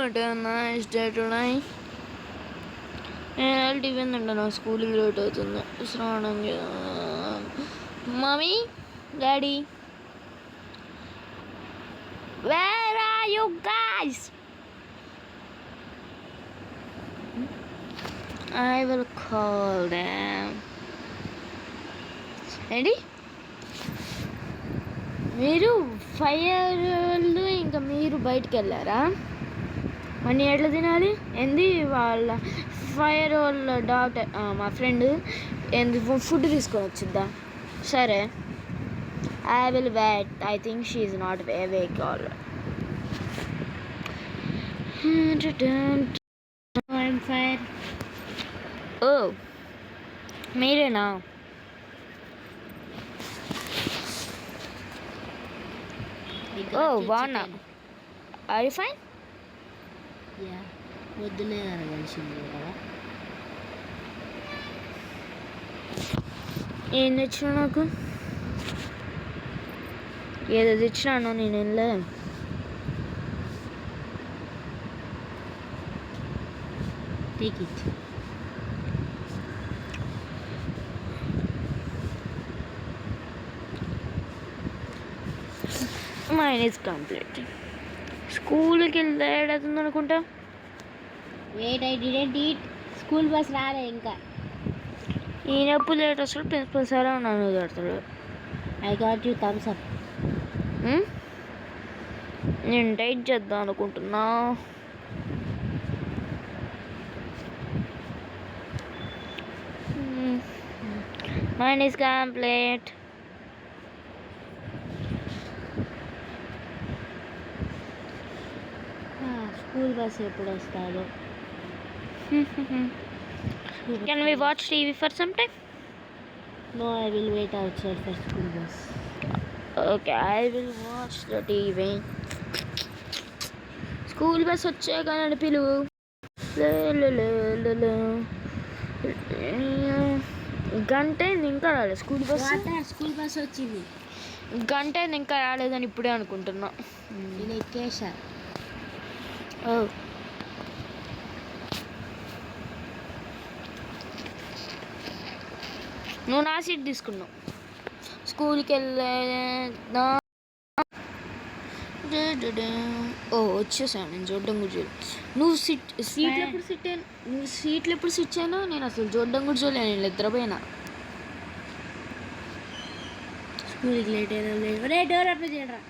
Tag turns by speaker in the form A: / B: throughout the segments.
A: what a nice day tonight. I'll even know schooling later than Mommy, Daddy, where are you guys? I will call them. Ready? మీరు ఫైర్లు ఇంకా మీరు బయటికి వెళ్ళారా? Money ఎట్లా తినాలి? ఏంది వాళ్ళ ఫైర్ వాళ్ళ డాక్టర్ మా ఫ్రెండ్ ఏంది ఫుడ్ తీసుకొని వచ్చిద్దా? సరే, I will wait. I think she is not awake all.
B: Fire.
A: Oh మీరేనా? ఓ బాగున్నా. Are you fine?
B: పొద్దునే కలిసింది కదా.
A: ఏం తెచ్చినా నాకు? ఏదో తెచ్చినాను నేను వెళ్ళే.
B: Take it.
A: Mine is complete. స్కూల్కి వెళ్ళేటతుంది అనుకుంటా.
B: Wait, I didn't eat. School bus రాలే ఇంకా.
A: ఈయనప్పుడు లేట్ వస్తాడు, ప్రిన్సిపల్ సార్ నన్ను పెడతాడు.
B: I got you thumbs up.
A: నేను డైట్ చేద్దాం అనుకుంటున్నా. Mine is complete.
B: School bus ఎప్పుడు వస్తాడు?
A: Can we watch TV for some time?
B: No, I will wait outside for school bus.
A: Okay, I will watch the TV. School bus వచ్చాక నన్ను పిలువు. గంట ఇంకా రాలేదు స్కూల్ బస్.
B: స్కూల్ బస్ వచ్చింది.
A: గంట ఇంకా రాలేదని ఇప్పుడే అనుకుంటున్నా.
B: నేను ఎక్కేసా.
A: నువ్వు నా సీట్ తీసుకున్నావు. స్కూల్కి వెళ్ళేదా? వచ్చేసాను నేను చూడడం కూడా చూడలేదు. నువ్వు సీట్లు ఎప్పుడు సిట్ చేయను? నేను అసలు చూడడం కూడా చూడలేదు. నేను నిద్రపోయినా.
B: స్కూల్కి లేట్ అయినా డోర్ అప్లై చేయరా.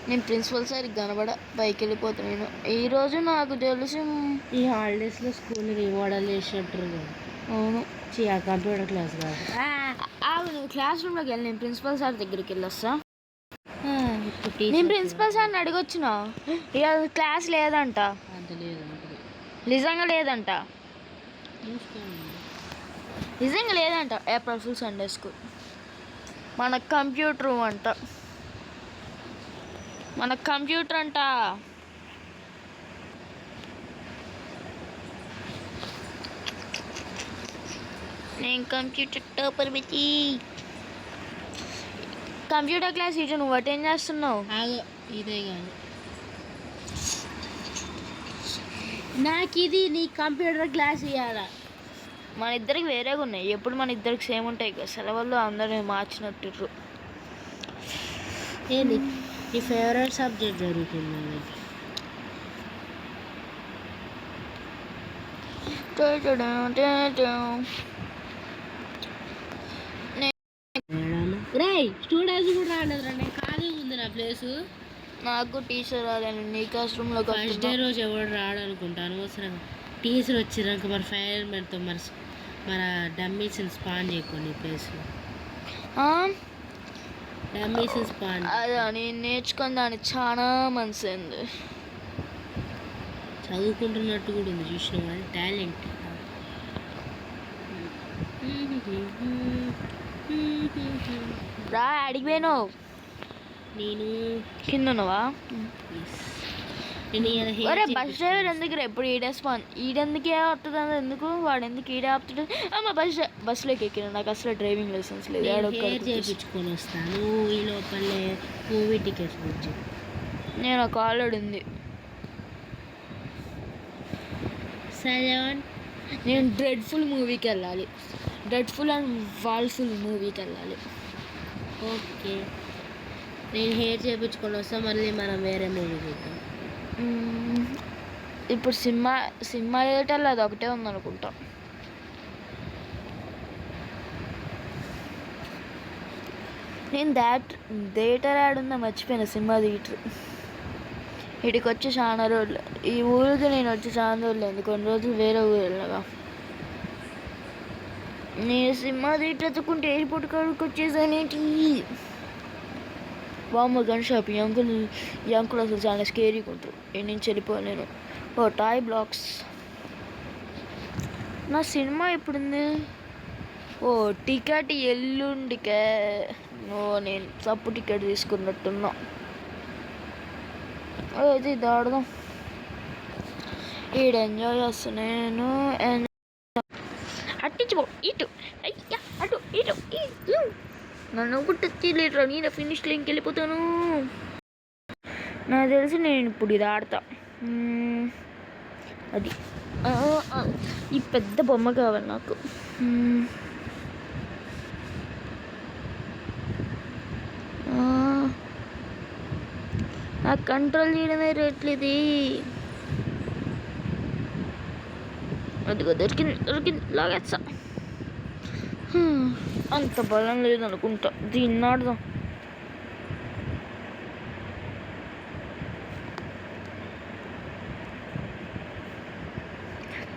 A: నేను ప్రిన్సిపల్ సార్ కనబడ పైకి వెళ్ళిపోతున్నాను. ఈరోజు నాకు తెలిసి
B: ఈ హాలిడేస్లో స్కూల్ రిమోడల్ చేసినట్టు.
A: అవును,
B: కంప్యూటర్ క్లాస్ కాదు.
A: నువ్వు క్లాస్ రూమ్లోకి వెళ్ళి నేను ప్రిన్సిపల్ సార్ దగ్గరికి వెళ్ళొస్తా. నేను ప్రిన్సిపల్ సార్ని అడిగొచ్చిన. ఇక క్లాస్ లేదంట. నిజంగా లేదంట. నిజంగా లేదంట. April full Sunday school. మన కంప్యూటర్ అంట. మన కంప్యూటర్ అంట. నేను కంప్యూటర్ టాపర్ పెట్టి కంప్యూటర్ క్లాస్ ఇటు నువ్వు అటెండ్ చేస్తున్నావు.
B: ఇదే కాదు నాకు ఇది నీ కంప్యూటర్ క్లాస్ ఇవ్వాలా.
A: మన ఇద్దరికి వేరేగా ఉన్నాయి. ఎప్పుడు మన ఇద్దరికి సేమ్ ఉంటాయి కదా. సెలవుల్లో అందరూ మార్చినట్టు.
B: ఏంది నీ ఫేవరెట్ సబ్జెక్ట్ జరుగుతుంది? స్టూడెంట్స్ కూడా రాలేదు. నేను ఖాళీ ఉంది నా ప్లేసు.
A: నాకు టీచర్ రాలేదు. నీ క్లాస్ రూమ్లో
B: ఫస్ట్ డే రోజు ఎవరు రాడనుకుంటాను. అవసరం టీచర్ వచ్చినాక మరి ఫైనల్ మెన్తో మన డమ్మీస్ని స్పాన్ చేయకుండా ఈ ప్లేస్లో. డమ్మీస్ని స్పాన్
A: అదా నేను నేర్చుకుని దాన్ని చాలా మంచిది.
B: చదువుకుంటున్నట్టు కూడా ఉంది. చూసిన వాళ్ళు టాలెంట్.
A: రా అడిగిపోయినావు.
B: నేను
A: కింద ఉన్నావా? బస్ డ్రైవర్ ఎందుకు ఎప్పుడు ఈడెందుకే ఆపుతుంది? ఎందుకు వాడు ఎందుకు ఈడే ఆపుతాడు? బస్సులోకి ఎక్కిన. నాకు అసలు డ్రైవింగ్ లైసెన్స్ లేదు.
B: చేయించుకొని వస్తాను. ఈ లోపలే మూవీ టికెట్స్ బుక్ చేయి.
A: నేను ఒక ఆల్రెడీ ఉంది.
B: సలోన్
A: నేను డ్రెడ్ఫుల్ మూవీకి వెళ్ళాలి. డ్రెడ్ఫుల్ అండ్ వాల్ఫుల్ మూవీకి వెళ్ళాలి.
B: ఓకే, నేను హెయిర్ చేయించుకొని వస్తా, మళ్ళీ మనం వేరే మూవీ చూద్దాం.
A: ఇప్పుడు సినిమా థియేటర్లో అది ఒకటే ఉందనుకుంటా. నేను థియేటర్ ఆడుందా మర్చిపోయిన. సినిమా థియేటర్ ఇటుకి వచ్చి చాలా రోజులు, ఈ ఊరికి నేను వచ్చి చాలా రోజులు అయింది. కొన్ని రోజులు వేరే ఊరు వెళ్ళగా నేను సినిమా థియేటర్ ఎత్తుకుంటే ఎయిర్పోర్ట్ కాడికి వచ్చేసానేంటి. బామ్మ గన్ షాప్. ఈ అంకుల్ అసలు చాలా స్కేరీగా ఉంటారు. నేను నుంచి వెళ్ళిపోలేను. ఓ టాయ్ బ్లాక్స్. నా సినిమా ఎప్పుడుంది? ఓ టికెట్ ఎల్లుండికే. ఓ నేను తప్పు టికెట్ తీసుకున్నట్టున్నా. ఇది దాడదాం. ఈడ ఎంజాయ్ చేస్తాను నేను. అట్టించుకో ఇటు, అయ్యా అటు ఇటు ఇటు. నన్ను గుర్తొచ్చిలేట్రా, నేను ఫినిష్ లైన్కి వెళ్ళిపోతాను. నాకు తెలిసి నేను ఇప్పుడు ఇది ఆడతా. అది ఈ పెద్ద బొమ్మ కావాలి నాకు. నాకు కంట్రోల్ చేయడమే రేట్లేదు. అదిగో దొరికింది లాగేస్తా. అంత బలం లేదనుకుంటా. దీన్ని ఆడదాం.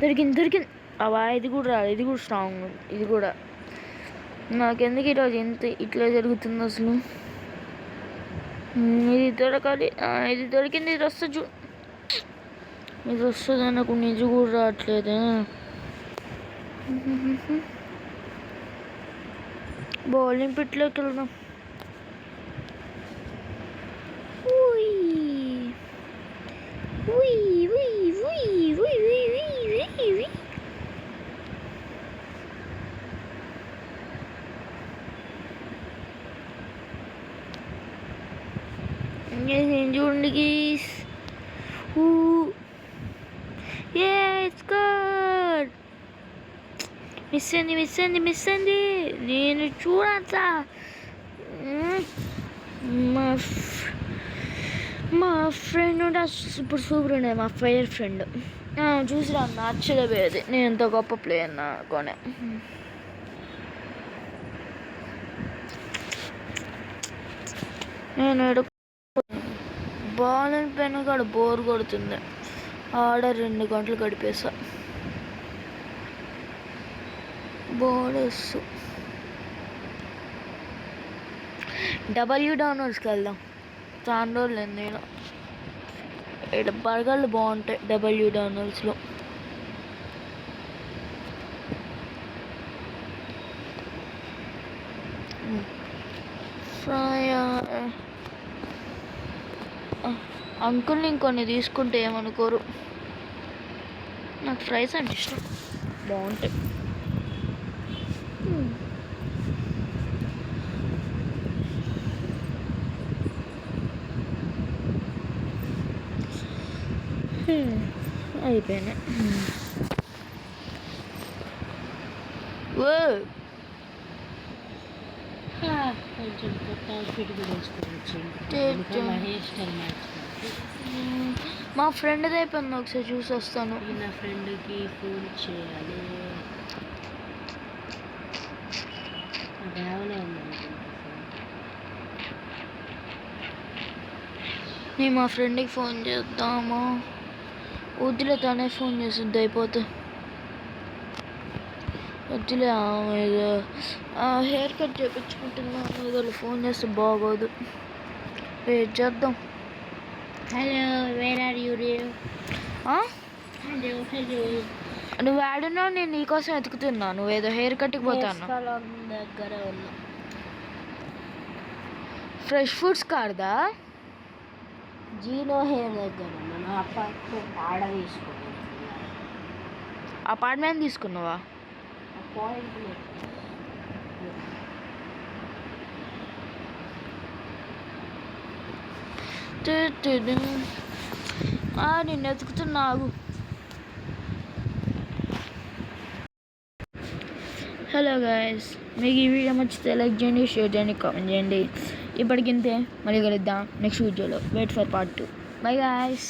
A: దొరికింది. అవా ఇది కూడా రాదు. ఇది కూడా స్ట్రాంగ్ ఉంది. ఇది కూడా నాకెందుకు ఈరోజు ఎంత ఇట్లా జరుగుతుంది అసలు. ఇది దొరకాలి. ఇది దొరికింది. ఇది వస్తుంది చూ. ఇది వస్తుంది నాకు నిజం కూడా రావట్లేదు. బౌలింగ్ పిట్లోకి వెళ్దాం. చూడండి గీస్. మిస్ అయింది. నేను చూడట్లా. మా ఫ్రెండ్ ఉంటే ఇప్పుడు సూపర్ ఉండేది. మా ఫైర్ ఫ్రెండ్ చూసి నచ్చలేపోయేది. నేను ఎంత గొప్ప ప్లేయర్ కొనే. నేను బాల్ అని పెన్ కాడ బోర్ కొడుతుంది. ఆడ 2 గంటలు గడిపేసా. బోనస్ డబ్ల్యూడౌన్లోడ్స్కి వెళ్దాం. చాలా రోజులు లేదు. నేను ఇక్కడ బర్గర్లు బాగుంటాయి డబ్ల్యూడౌన్లోడ్స్లో. ఫ్రై అంకుల్ని ఇంకొన్ని తీసుకుంటే ఏమనుకోరు. నాకు ఫ్రైస్ అంటే ఇష్టం, బాగుంటాయి. అయిపోయినాయి.
B: కొంచెం కొత్త అవుట్ఫిట్ కూడా వేసుకోవచ్చు. Hair style match.
A: మా ఫ్రెండ్ది అయిపోయింది. ఒకసారి చూసి వస్తాను.
B: నా ఫ్రెండ్కి ఫోన్ చేయాలి. బ్యాగ్లో ఉందనుకుంటా.
A: నేను మా ఫ్రెండ్కి ఫోన్ చేద్దామా? వద్దులే, తనే ఫోన్ చేసిద్ది అయిపోతే. వద్దులే, హెయిర్ కట్ చేయించుకుంటున్నాను. ఏదో ఫోన్ చేస్తే బాగోదు. వెయిట్ చేద్దాం.
B: Hello, where are you? Hello
A: నువ్వు ఆడున్నావు, నేను నీకోసం వెతుకుతున్నా. నువ్వేదో హెయిర్ కట్కి పోతాను.
B: దగ్గర ఉన్నా.
A: ఫ్రెష్ ఫుడ్స్ కాడదా?
B: జీనో హెయిర్ దగ్గర ఉన్నాను. అపార్ట్మెంట్ ఆడ తీసుకున్నాను.
A: అపార్ట్మెంట్ తీసుకున్నావా? నిన్ను ఎతుకుతున్నావు. హలో గాయస్, మీకు ఈ వీడియో నచ్చితే లైక్ చేయండి, షేర్ చేయండి, కామెంట్ చేయండి. ఇప్పటికింతే, మళ్ళీ కలుద్దాం నెక్స్ట్ వీడియోలో. Wait for part 2. Bye guys.